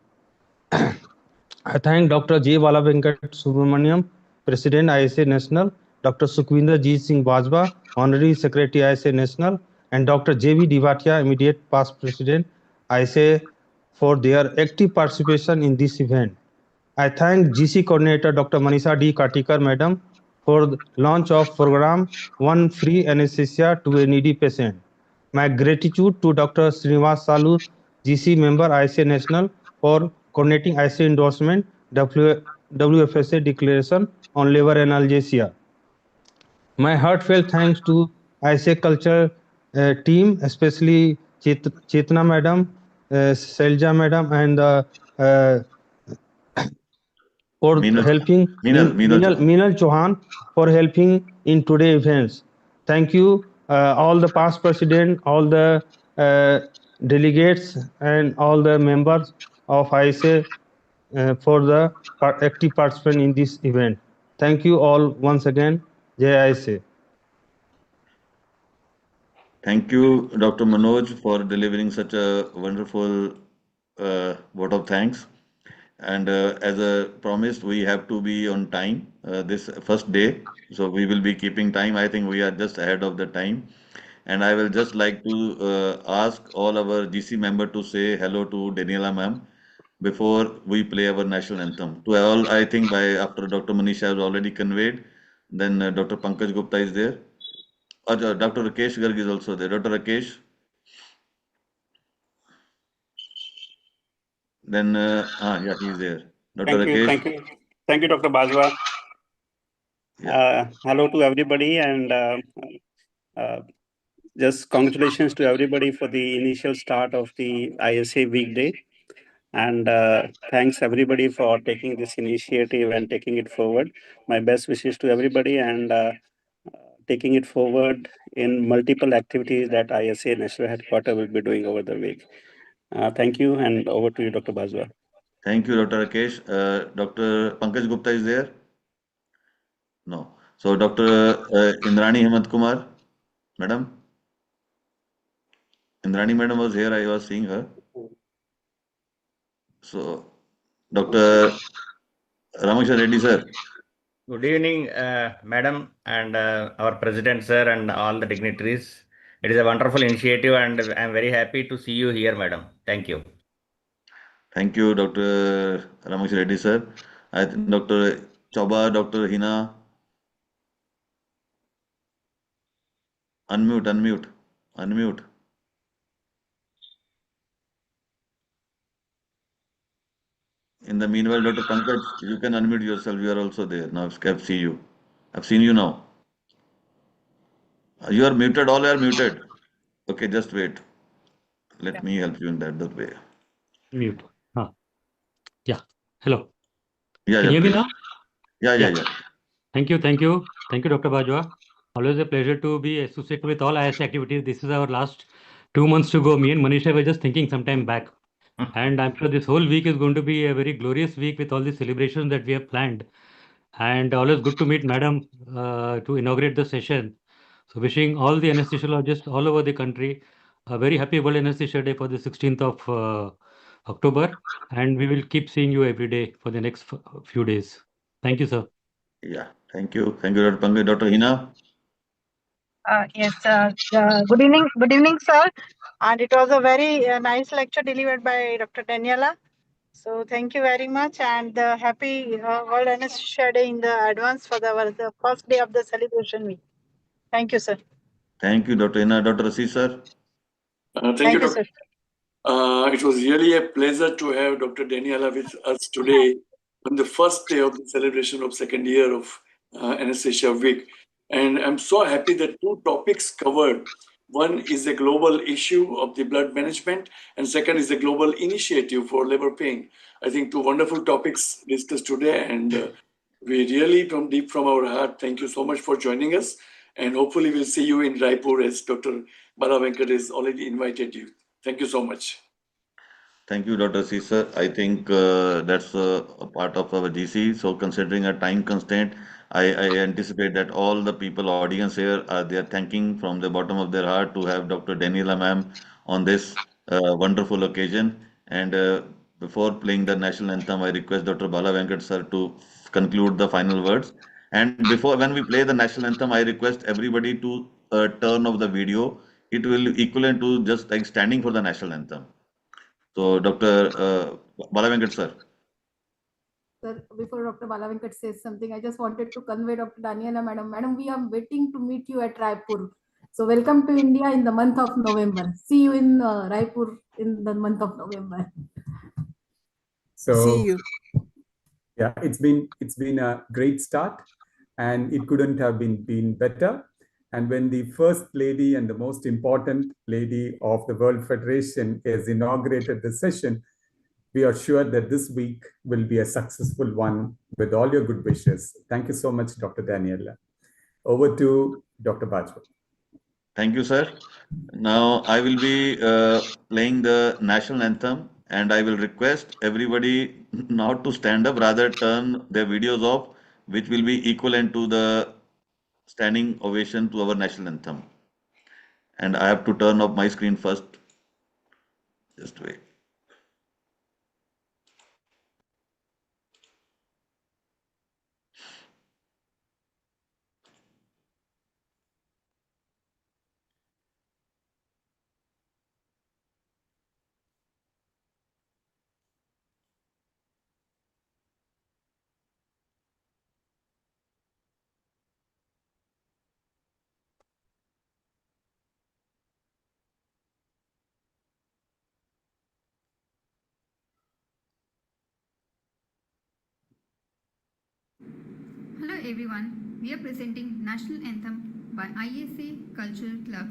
I thank Dr. J. Bala Venkat Subramaniam, President ISA National, Dr. Sukhvinder Jeet Singh Bajwa, Honorary Secretary ISA National, and Dr. J.V. Divatia, immediate past President ISA, for their active participation in this event. I thank GC Coordinator Dr. Manisha D. Katikar Madam for the launch of program One Free Anesthesia to a Needy Patient. My gratitude to Dr. Srinivas Salu, GC member ICA National, for coordinating ICA endorsement WFSA declaration on labor analgesia. My heartfelt thanks to ICA Culture team, especially Chetna madam, Selja madam, and for helping Meenal Chauhan for helping in today events. Thank you, all the past president, all the delegates, and all the members of ISA for the active participant in this event. Thank you all once again. Jai ISA. Thank you, Dr. Manoj, for delivering such a wonderful vote of thanks. And as promised, we have to be on time this first day. So we will be keeping time. I think we are just ahead of the time. And I will just like to ask all our GC member to say hello to Daniela ma'am before we play our national anthem. To all, I think by after Dr. Manisha has already conveyed, then Dr. Pankaj Gupta is there. Dr. Rakesh Garg is also there. Dr. Rakesh. Then, yeah, he's there. Dr. Rakesh. Thank you, Dr. Bajwa. Yeah. Hello to everybody, and just congratulations to everybody for the initial start of the ISA weekday. And thanks everybody for taking this initiative and taking it forward. My best wishes to everybody, and taking it forward in multiple activities that ISA National Headquarters will be doing over the week. Thank you, and over to you, Dr. Bajwa. Thank you, Dr. Rakesh. Dr. Pankaj Gupta is there? No. So, Dr. Indrani Hemant Kumar, madam? Indrani madam was here, I was seeing her. So, Dr. Ramakshar Reddy, sir. Good evening, madam, and our president, sir, and all the dignitaries. It is a wonderful initiative, and I am very happy to see you here, madam. Thank you. Thank you, Dr. Ramakshar Reddy, sir. I think Dr. Choba, Dr. Hina. Unmute. In the meanwhile, Dr. Pankaj, you can unmute yourself. You are also there. Now I've seen you. I've seen you now. You are muted. All are muted. Okay, just wait. Let me help you in that way. Mute. Yeah. Hello. Yeah, Can you hear me please. now? Yeah. Thank you, Dr. Bajwa. Always a pleasure to be associated with all IS activities. This is our last 2 months to go. Me and Manisha were just thinking some time back. And I'm sure this whole week is going to be a very glorious week with all the celebrations that we have planned. And always good to meet Madam to inaugurate the session. So wishing all the anesthesiologists all over the country a very happy World Anesthesia Day for the 16th of October. And we will keep seeing you every day for the next few days. Thank you, sir. Yeah, thank you. Thank you, Dr. Pankaj. Dr. Hina? Yes, good evening, sir. And it was a very nice lecture delivered by Dr. Daniela. So thank you very much, and happy World Anesthesia Day in the advance for the first day of the celebration week. Thank you, sir. Thank you, Dr. Hina. Dr. Assis, sir? Thank you, Doctor. It was really a pleasure to have Dr. Daniela with us today on the first day of the celebration of second year of Anesthesia Week. And I'm so happy that 2 topics covered. One is the global issue of the blood management, and second is the global initiative for labor pain. I think 2 wonderful topics discussed today, and we really, from deep from our heart, thank you so much for joining us. And hopefully we'll see you in Raipur, as Dr. Bala Venkat has already invited you. Thank you so much. Thank you, Dr. Assis, sir. I think that's a part of our GC. So considering a time constraint, I anticipate that all the people, audience here, they are thanking from the bottom of their heart to have Dr. Daniela ma'am on this wonderful occasion. And before playing the national anthem, I request Dr. Bala Venkat sir to conclude the final words. And before, when we play the national anthem, I request everybody to turn off the video. It will equivalent to just like standing for the national anthem. So, Dr. Bala Venkat sir. Sir, before Dr. Bala Venkat says something, I just wanted to convey Dr. Daniela madam. Madam, we are waiting to meet you at Raipur. So welcome to India in the month of November. See you in Raipur in the month of November. So, See you. Yeah, it's been a great start, and it couldn't have been better. And when the first lady and the most important lady of the World Federation has inaugurated the session, we are sure that this week will be a successful one with all your good wishes. Thank you so much, Dr. Daniela. Over to Dr. Bajwa. Thank you, sir. Now I will be playing the national anthem, and I will request everybody not to stand up, rather turn their videos off, which will be equivalent to the standing ovation to our national anthem. And I have to turn off my screen first. Just wait. Hello everyone, we are presenting National Anthem by ISA Cultural Club.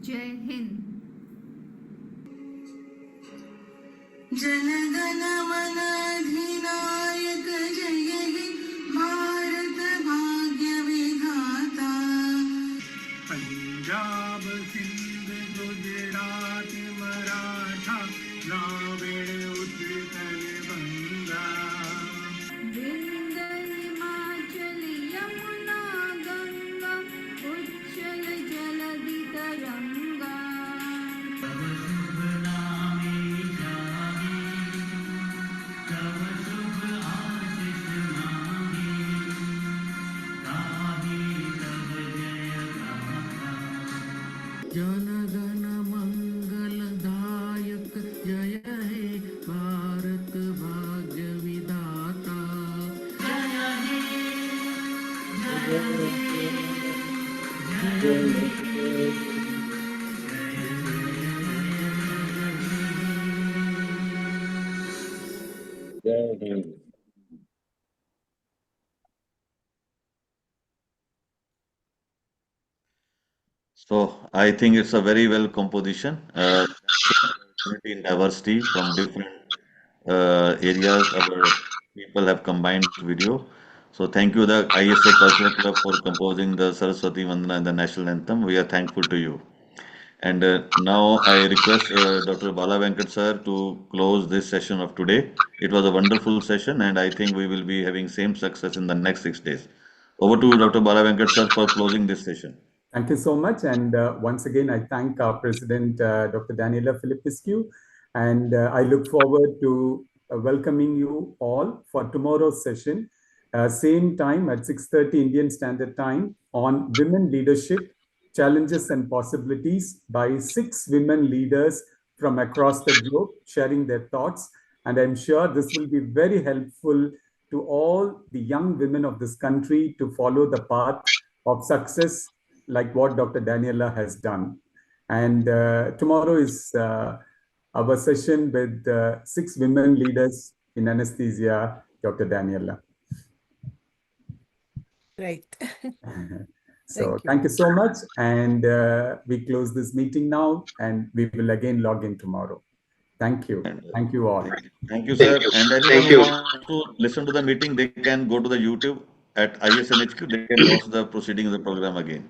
Jai Hind. जनगण मन अधिनायक जय हे भारत भाग्य विधाता पंजाब सिंध गुजरात मराठा द्राविड़ उत्कल बंगा वृंद हिमाचल यमुना गंगा उच्चल जलधि तरंगा जनगण मंगलदायक जय हे भारत भाग्य विधाता जय हे जय हे Jai Hind. So I think it's a very well composition. Unity in diversity from different areas. Our people have combined this video. So thank you, the ISA Cultural Club, for composing the Saraswati Vandana and the national anthem. We are thankful to you. And now I request Dr. Bala Venkat sir to close this session of today. It was a wonderful session, and I think we will be having same success in the next 6 days. Over to Dr. Bala Venkat sir for closing this session. Thank you so much. And once again, I thank our President, Dr. Daniela Filippescu. And I look forward to welcoming you all for tomorrow's session. Same time at 6:30 Indian Standard Time on Women Leadership, Challenges and Possibilities by 6 women leaders from across the globe sharing their thoughts. And I'm sure this will be very helpful to all the young women of this country to follow the path of success like what Dr. Daniela has done. And tomorrow is our session with 6 women leaders in anesthesia, Dr. Daniela. Great. So thank you so much. And we close this meeting now, and we will again log in tomorrow. Thank you. Thank you all. Thank you, sir. And anyone who wants to listen to the meeting, they can go to the YouTube at ISNHQ. They can watch the proceedings of the program again.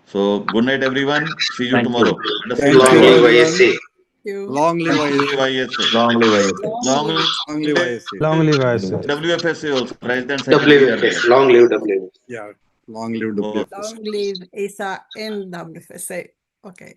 So good night, everyone. See you tomorrow. Long live ISA. Long live ISA. Long live ISA. Long live ISA. Long live ISA. WFSA also. President Secretary. WFS. Long live WFS. Yeah. Long live WFS. Long live ISA and WFSA. Okay.